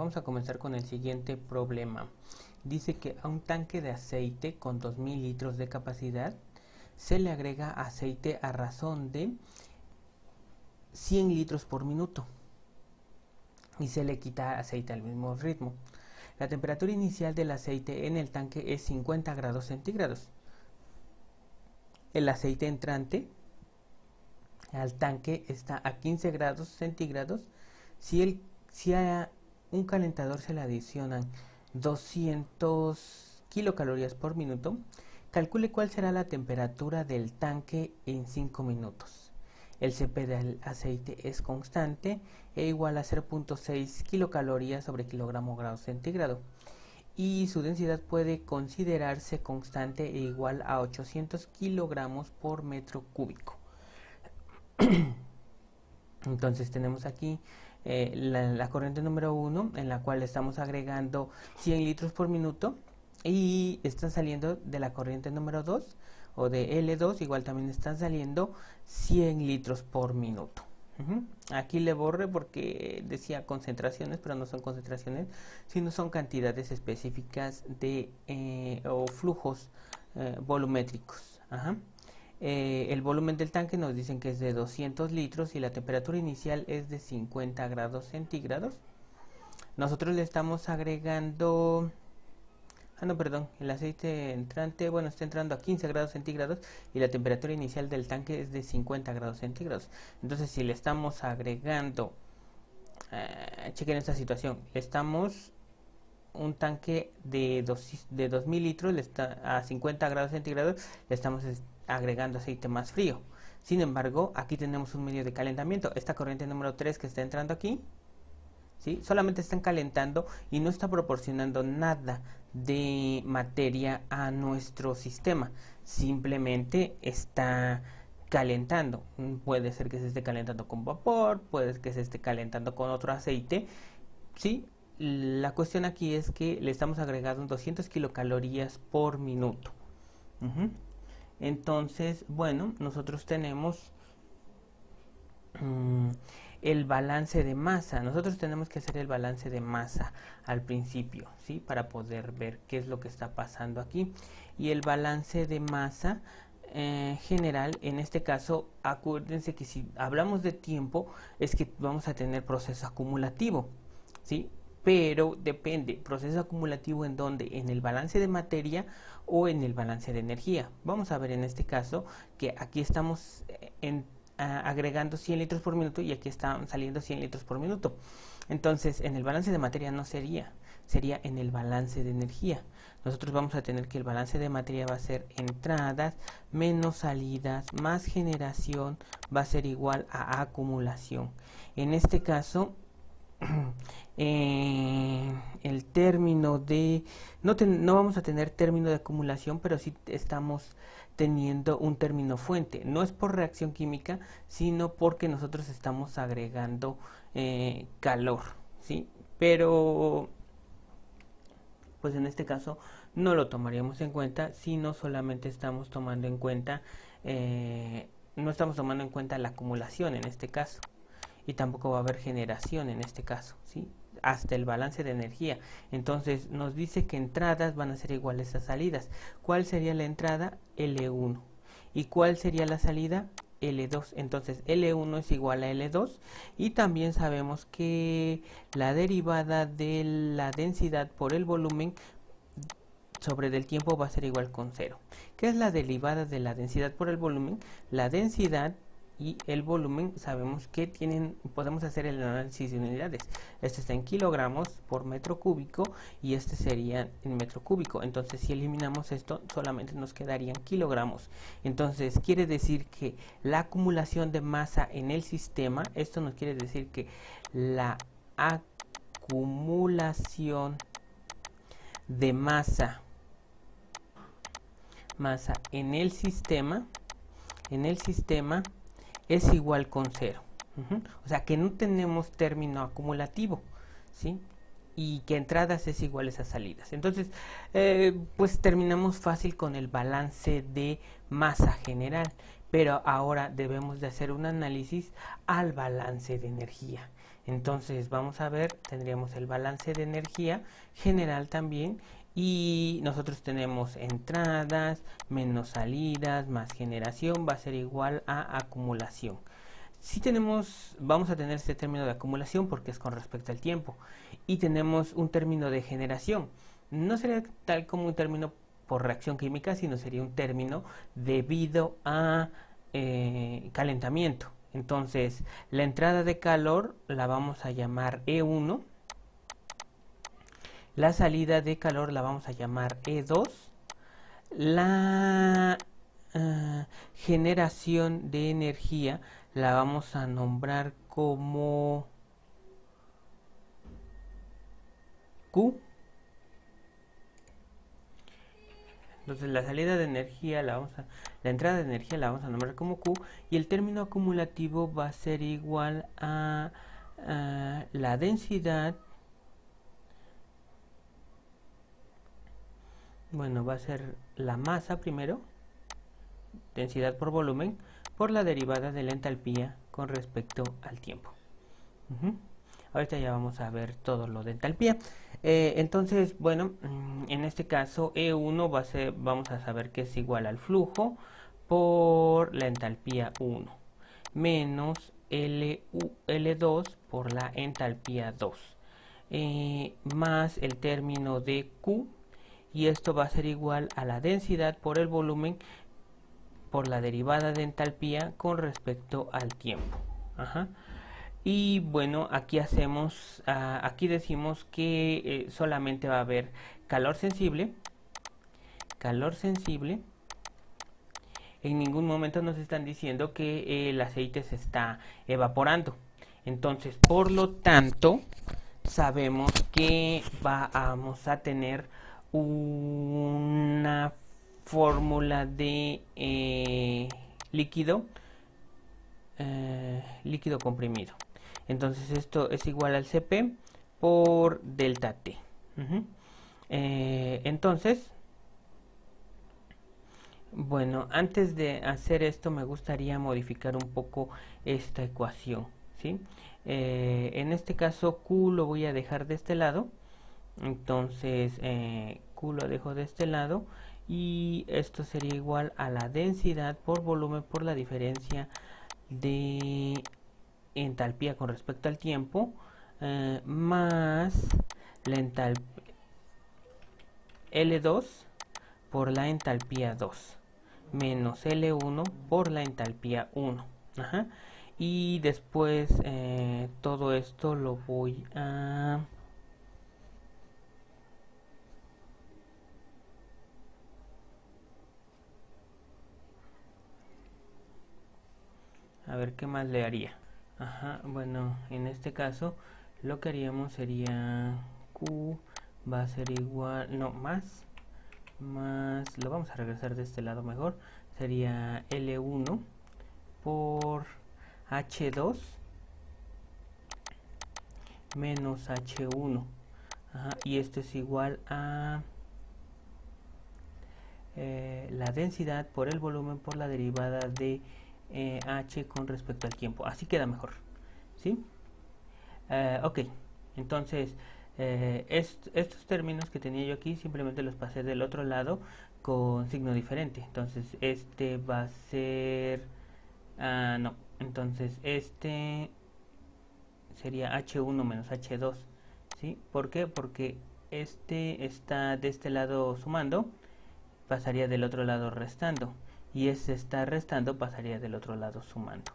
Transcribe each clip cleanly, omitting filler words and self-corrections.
Vamos a comenzar con el siguiente problema. Dice que a un tanque de aceite con 2000 litros de capacidad se le agrega aceite a razón de 100 litros por minuto y se le quita aceite al mismo ritmo. La temperatura inicial del aceite en el tanque es 50 grados centígrados. El aceite entrante al tanque está a 15 grados centígrados. Si a un calentador se le adicionan 200 kilocalorías por minuto, calcule cuál será la temperatura del tanque en 5 minutos. El CP del aceite es constante e igual a 0.6 kilocalorías sobre kilogramo grado centígrado y su densidad puede considerarse constante e igual a 800 kilogramos por metro cúbico. Entonces tenemos aquí la corriente número 1, en la cual estamos agregando 100 litros por minuto, y están saliendo de la corriente número 2 o de L2, igual también están saliendo 100 litros por minuto. Aquí le borré porque decía concentraciones, pero no son concentraciones, sino son cantidades específicas de o flujos volumétricos. El volumen del tanque nos dicen que es de 200 litros y la temperatura inicial es de 50 grados centígrados. Nosotros le estamos agregando... el aceite entrante, está entrando a 15 grados centígrados y la temperatura inicial del tanque es de 50 grados centígrados. Entonces, si le estamos agregando, chequen esta situación, estamos un tanque de 2000 litros a 50 grados centígrados, le estamos agregando aceite más frío. Sin embargo, aquí tenemos un medio de calentamiento. Esta corriente número 3 que está entrando aquí, ¿sí? Solamente están calentando y no está proporcionando nada de materia a nuestro sistema. Simplemente está calentando. Puede ser que se esté calentando con vapor, puede que se esté calentando con otro aceite, ¿sí? La cuestión aquí es que le estamos agregando 200 kilocalorías por minuto. Entonces, nosotros tenemos el balance de masa. Nosotros tenemos que hacer el balance de masa al principio, ¿sí? Para poder ver qué es lo que está pasando aquí. Y el balance de masa general, en este caso, acuérdense que si hablamos de tiempo, es que vamos a tener proceso acumulativo, ¿sí? Pero depende, proceso acumulativo en dónde, en el balance de materia o en el balance de energía. Vamos a ver en este caso que aquí estamos agregando 100 litros por minuto y aquí están saliendo 100 litros por minuto. Entonces, en el balance de materia no sería en el balance de energía. Nosotros vamos a tener que el balance de materia va a ser entradas menos salidas más generación va a ser igual a acumulación. En este caso, el término de no vamos a tener término de acumulación, pero sí estamos teniendo un término fuente. No es por reacción química, sino porque nosotros estamos agregando calor, ¿sí? Pero pues en este caso no lo tomaríamos en cuenta, sino solamente estamos tomando en cuenta no estamos tomando en cuenta la acumulación en este caso. Y tampoco va a haber generación en este caso, ¿sí? Hasta el balance de energía. Entonces nos dice que entradas van a ser iguales a salidas. ¿Cuál sería la entrada? L1. ¿Y cuál sería la salida? L2. Entonces L1 es igual a L2 y también sabemos que la derivada de la densidad por el volumen sobre del tiempo va a ser igual con 0. ¿Qué es la derivada de la densidad por el volumen? La densidad y el volumen sabemos que podemos hacer el análisis de unidades. Este está en kilogramos por metro cúbico y este sería en metro cúbico. Entonces, si eliminamos esto, solamente nos quedarían kilogramos. Entonces, quiere decir que la acumulación de masa en el sistema, esto nos quiere decir que la acumulación de masa en el sistema es igual con 0. O sea que no tenemos término acumulativo, ¿sí? Y que entradas es iguales a salidas. Entonces, pues terminamos fácil con el balance de masa general. Pero ahora debemos de hacer un análisis al balance de energía. Entonces vamos a ver, tendríamos el balance de energía general también, y nosotros tenemos entradas menos salidas más generación va a ser igual a acumulación. Si tenemos, vamos a tener este término de acumulación porque es con respecto al tiempo, y tenemos un término de generación. No sería tal como un término por reacción química, sino sería un término debido a calentamiento. Entonces, la entrada de calor la vamos a llamar E1, la salida de calor la vamos a llamar E2, la generación de energía la vamos a nombrar como Q. Entonces la salida de energía la entrada de energía la vamos a nombrar como Q, y el término acumulativo va a ser igual a la densidad. Bueno, va a ser la masa primero, densidad por volumen, por la derivada de la entalpía con respecto al tiempo. Ahorita ya vamos a ver todo lo de entalpía. Entonces, bueno, en este caso E1 vamos a saber que es igual al flujo por la entalpía 1 menos L2 por la entalpía 2 más el término de Q, y esto va a ser igual a la densidad por el volumen por la derivada de entalpía con respecto al tiempo. Y bueno, aquí decimos que solamente va a haber calor sensible. En ningún momento nos están diciendo que el aceite se está evaporando. Entonces, por lo tanto, sabemos que vamos a tener una fórmula de líquido comprimido. Entonces esto es igual al Cp por delta T. Entonces, bueno, antes de hacer esto me gustaría modificar un poco esta ecuación, ¿sí? En este caso Q lo voy a dejar de este lado. Entonces Q lo dejo de este lado, y esto sería igual a la densidad por volumen por la diferencia de entalpía con respecto al tiempo más la entalpía L2 por la entalpía 2 menos L1 por la entalpía 1. Y después todo esto lo voy a ver qué más le haría. Bueno, en este caso lo que haríamos sería Q va a ser igual, no, más, lo vamos a regresar de este lado mejor, sería L1 por H2 menos H1. Y esto es igual a la densidad por el volumen por la derivada de H con respecto al tiempo. Así queda mejor, ¿sí? Ok, entonces estos términos que tenía yo aquí simplemente los pasé del otro lado con signo diferente. Entonces este va a ser no, entonces este sería H1 menos H2, ¿sí? ¿Por qué? Porque este está de este lado sumando, pasaría del otro lado restando, y este está restando, pasaría del otro lado sumando.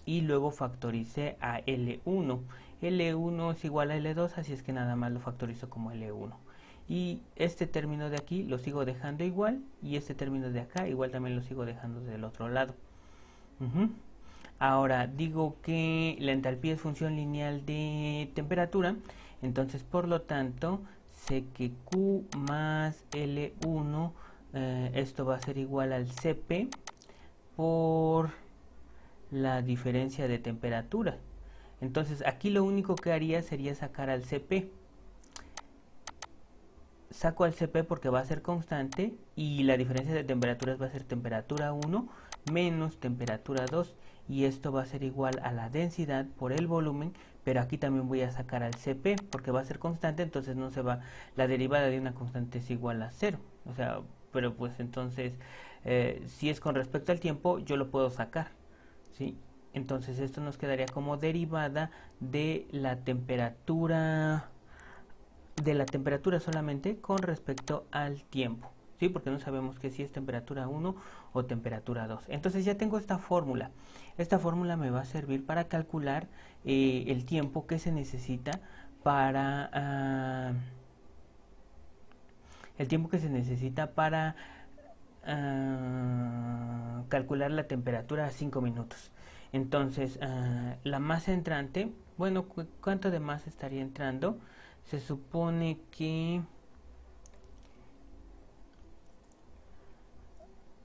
Y luego factoricé a L1. L1 es igual a L2, así es que nada más lo factorizo como L1. Y este término de aquí lo sigo dejando igual, y este término de acá igual también lo sigo dejando del otro lado. Ahora digo que la entalpía es función lineal de temperatura, entonces por lo tanto sé que Q más L1 esto va a ser igual al Cp por la diferencia de temperatura. Entonces aquí lo único que haría sería sacar al Cp. Saco al Cp porque va a ser constante, y la diferencia de temperaturas va a ser temperatura 1 menos temperatura 2, y esto va a ser igual a la densidad por el volumen, pero aquí también voy a sacar al Cp porque va a ser constante, entonces no se va, la derivada de una constante es igual a 0, o sea, pero pues entonces si es con respecto al tiempo yo lo puedo sacar, ¿sí? Entonces esto nos quedaría como derivada de la temperatura solamente con respecto al tiempo, ¿sí? Porque no sabemos que si es temperatura 1 o temperatura 2. Entonces ya tengo esta fórmula. Esta fórmula me va a servir para calcular el tiempo que se necesita para calcular la temperatura a 5 minutos. Entonces, la masa entrante, bueno, ¿cuánto de masa estaría entrando? Se supone que...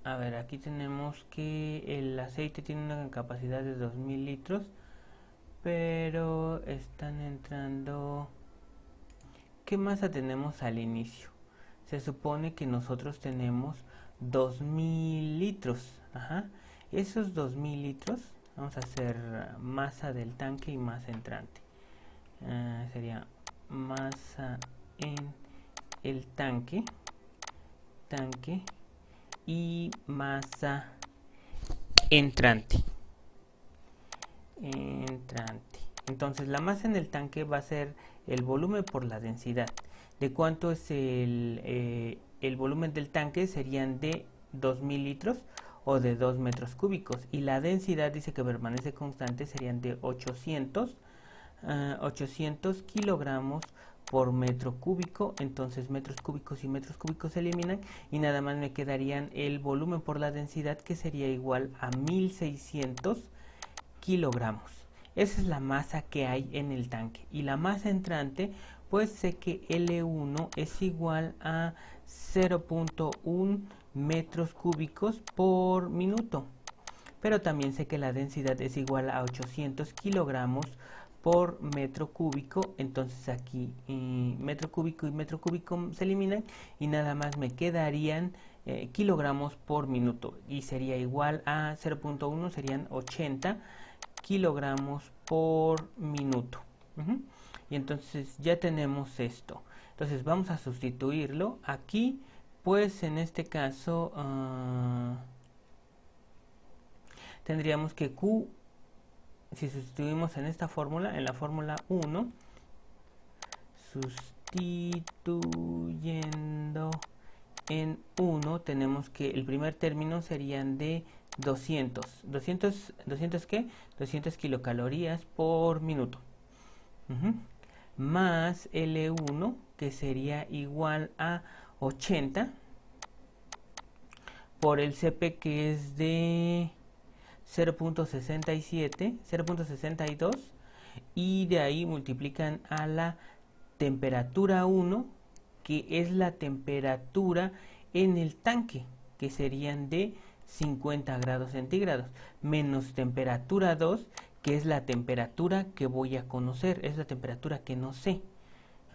A ver, aquí tenemos que el aceite tiene una capacidad de 2000 litros, pero están entrando... ¿Qué masa tenemos al inicio? Se supone que nosotros tenemos 2000 litros. Ajá. Esos 2000 litros, vamos a hacer masa del tanque y masa entrante. Sería masa en el tanque y masa entrante. Entonces la masa en el tanque va a ser el volumen por la densidad. ¿De cuánto es el volumen del tanque? Serían de 2000 litros o de 2 metros cúbicos. Y la densidad dice que permanece constante, serían de 800 kilogramos por metro cúbico. Entonces metros cúbicos y metros cúbicos se eliminan y nada más me quedarían el volumen por la densidad, que sería igual a 1600 kilogramos. Esa es la masa que hay en el tanque. Y la masa entrante, pues sé que L1 es igual a 0.1 metros cúbicos por minuto. Pero también sé que la densidad es igual a 800 kilogramos por metro cúbico. Entonces aquí metro cúbico y metro cúbico se eliminan y nada más me quedarían kilogramos por minuto. Y sería igual a 0.1, serían 80 kilogramos por minuto. Y entonces ya tenemos esto. Entonces vamos a sustituirlo aquí, pues en este caso tendríamos que Q, si sustituimos en esta fórmula, en la fórmula 1, sustituyendo en 1, tenemos que el primer término serían de 200 ¿qué? 200 kilocalorías por minuto. Más L1, que sería igual a 80 por el Cp, que es de 0.62, y de ahí multiplican a la temperatura 1, que es la temperatura en el tanque, que serían de 50 grados centígrados, menos temperatura 2, que es la temperatura que voy a conocer, es la temperatura que no sé.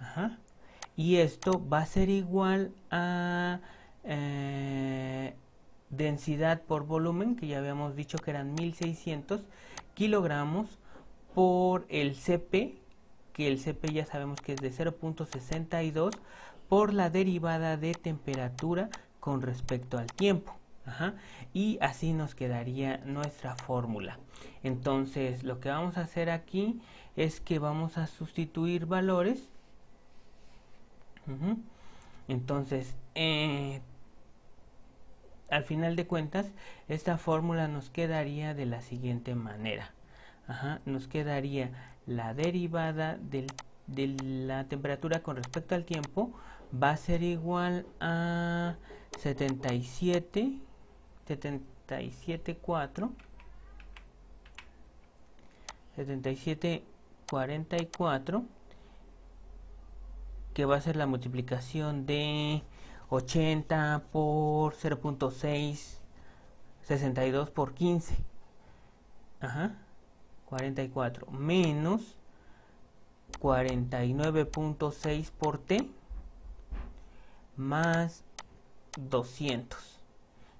Ajá. Y esto va a ser igual a densidad por volumen, que ya habíamos dicho que eran 1600 kilogramos, por el Cp, que el Cp ya sabemos que es de 0.62, por la derivada de temperatura con respecto al tiempo. Ajá. Y así nos quedaría nuestra fórmula. Entonces lo que vamos a hacer aquí es que vamos a sustituir valores. Entonces al final de cuentas esta fórmula nos quedaría de la siguiente manera. Nos quedaría la derivada de la temperatura con respecto al tiempo, va a ser igual a 77,44, que va a ser la multiplicación de 80 por 0.6, 62 por 15, 44, menos 49.6 por T, más 200,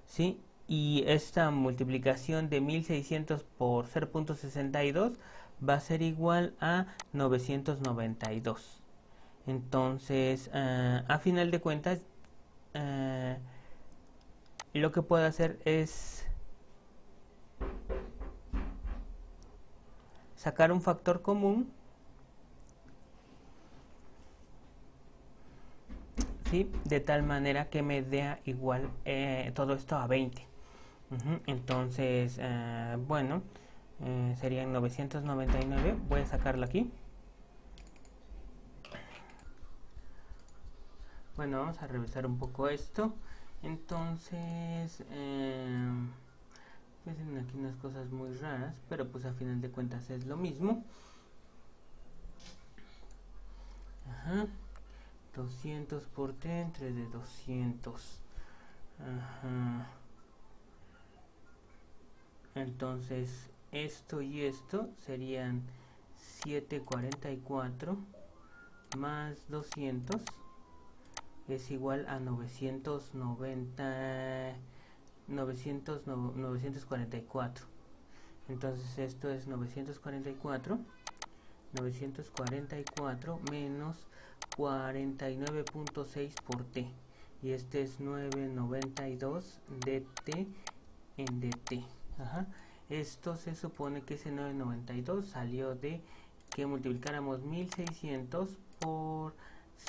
¿sí? y esta multiplicación de 1600 por 0.62 va a ser igual a 992. Entonces, a final de cuentas, lo que puedo hacer es sacar un factor común, ¿sí? De tal manera que me dé igual todo esto a 20. Entonces, bueno, serían 999. Voy a sacarlo aquí. Bueno, vamos a revisar un poco esto. Entonces, hacen aquí unas cosas muy raras, pero pues a final de cuentas es lo mismo. Ajá. 200 por t entre de 200. Ajá. Entonces, esto y esto serían 744 más 200 es igual a 944. Entonces esto es 944 menos 49.6 por t, y este es 992 dt en dt. Ajá. Esto se supone que ese 992 salió de que multiplicáramos 1600 por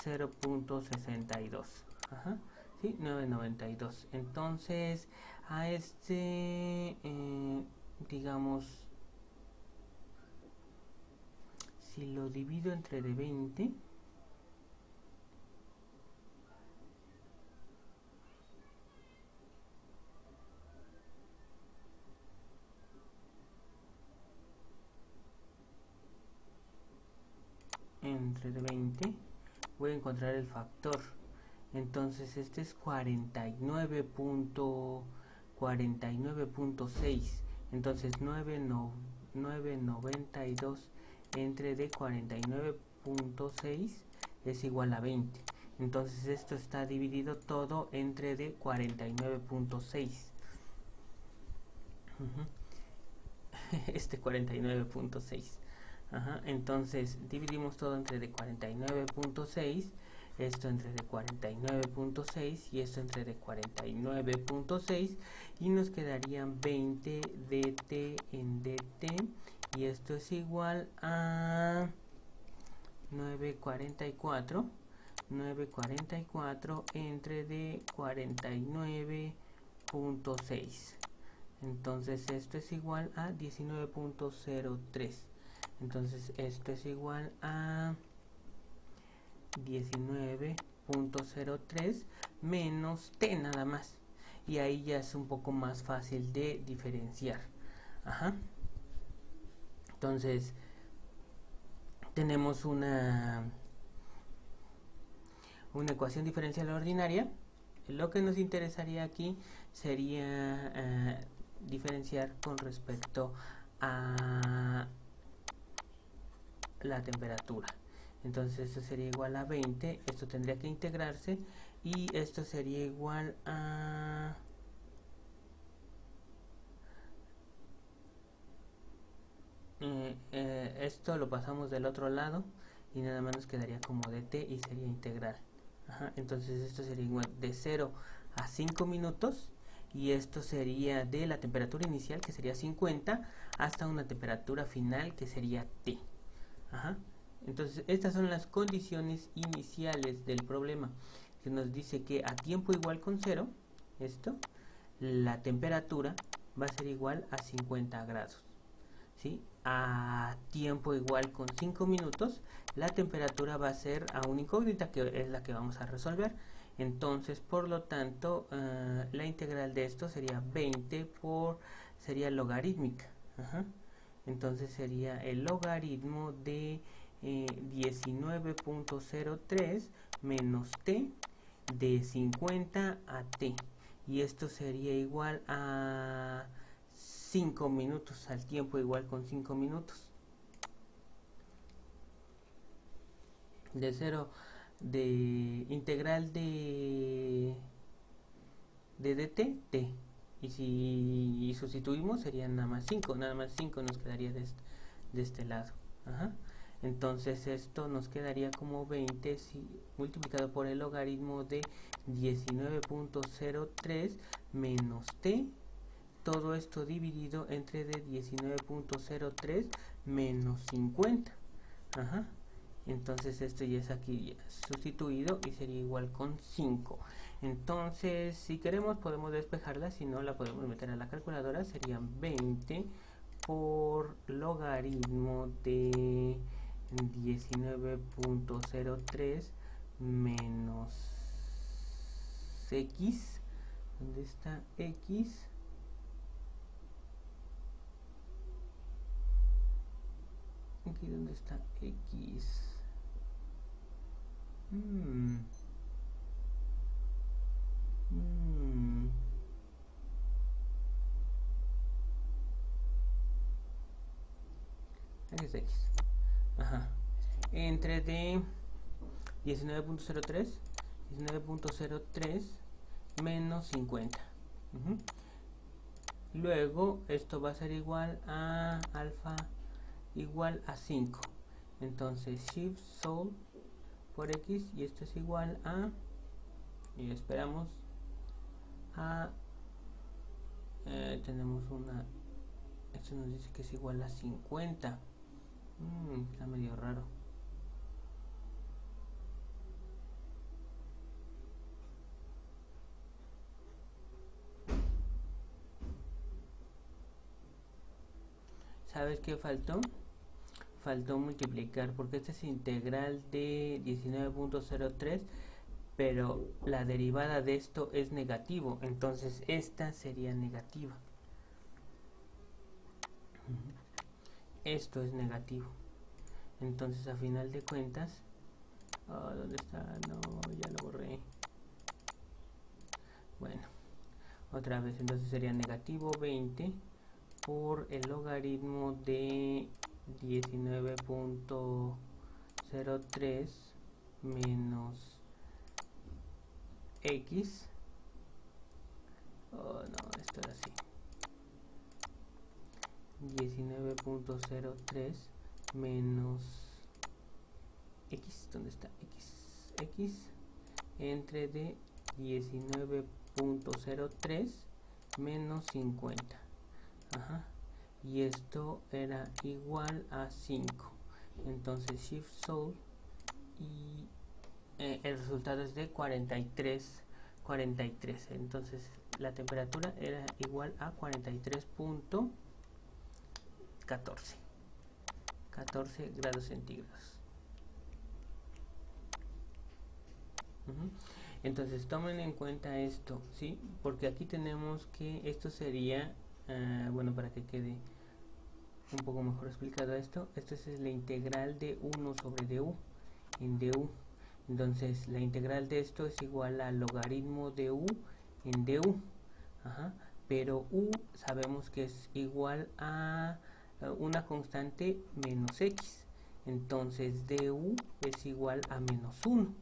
0.62. Ajá. Sí, 992. Entonces, a este, digamos, si lo divido entre de 20, voy a encontrar el factor. Entonces este es 49.6. Entonces 992 entre de 49.6 es igual a 20. Entonces esto está dividido todo entre de 49.6. Este 49.6. Ajá, entonces dividimos todo entre de 49.6, esto entre de 49.6 y esto entre de 49.6, y nos quedarían 20 dt en dt, y esto es igual a 944 entre de 49.6. Entonces esto es igual a 19.03. Entonces esto es igual a 19.03 menos t nada más. Y ahí ya es un poco más fácil de diferenciar. Ajá. Entonces tenemos una ecuación diferencial ordinaria. Lo que nos interesaría aquí sería diferenciar con respecto a la temperatura. Entonces esto sería igual a 20, esto tendría que integrarse, y esto sería igual a esto lo pasamos del otro lado y nada más nos quedaría como dt y sería integral. Ajá, entonces esto sería igual de 0 a 5 minutos, y esto sería de la temperatura inicial, que sería 50, hasta una temperatura final, que sería T. Ajá. Entonces estas son las condiciones iniciales del problema, que nos dice que a tiempo igual con 0, esto, la temperatura va a ser igual a 50 grados. ¿Sí? A tiempo igual con 5 minutos, la temperatura va a ser a una incógnita, que es la que vamos a resolver. Entonces, por lo tanto, la integral de esto sería 20 sería logarítmica. Ajá. Entonces sería el logaritmo de 19.03 menos t de 50 a t. Y esto sería igual a 5 minutos, al tiempo igual con 5 minutos. De 0 de integral de dt, t, Y si sustituimos serían nada más 5 nos quedaría de este lado. Ajá. Entonces esto nos quedaría como 20 multiplicado por el logaritmo de 19.03 menos t, todo esto dividido entre de 19.03 menos 50. Ajá. Entonces esto ya es aquí sustituido y sería igual con 5. Entonces si queremos podemos despejarla, si no la podemos meter a la calculadora. Serían 20 por logaritmo de 19.03 menos x. ¿Dónde está x? Aquí donde está x. Aquí está x. Ajá. Entre de 19.03 menos 50. Luego esto va a ser igual a alfa igual a 5. Entonces shift solve por x, y esto es igual a, y esperamos a, tenemos una, esto nos dice que es igual a 50. Está medio raro. ¿Sabes qué faltó? Faltó multiplicar, porque este es integral de 19.03, pero la derivada de esto es negativo, entonces esta sería negativa. Esto es negativo. Entonces a final de cuentas, ¿dónde está? No, ya lo borré. Bueno, otra vez, entonces sería negativo 20 por el logaritmo de 19.03 menos x. Oh no, esto era así. 19.03 menos x. ¿Dónde está x? X entre de 19.03 menos 50. Ajá. Y esto era igual a 5. Entonces shift solve y el resultado es de 43. Entonces la temperatura era igual a 14 grados centígrados. Entonces tomen en cuenta esto, ¿sí? Porque aquí tenemos que esto sería, bueno, para que quede un poco mejor explicado esto es la integral de 1 sobre du en du. Entonces la integral de esto es igual al logaritmo de u en du. Ajá. Pero u sabemos que es igual a una constante menos x. Entonces du es igual a menos 1.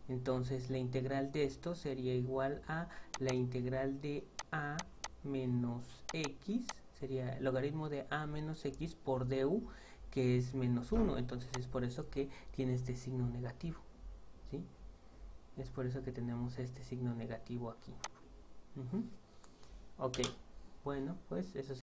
Entonces la integral de esto sería igual a la integral de a menos x, sería el logaritmo de a menos x por du, que es menos 1. Entonces es por eso que tiene este signo negativo, ¿sí? Es por eso que tenemos este signo negativo aquí. Ok, bueno, pues eso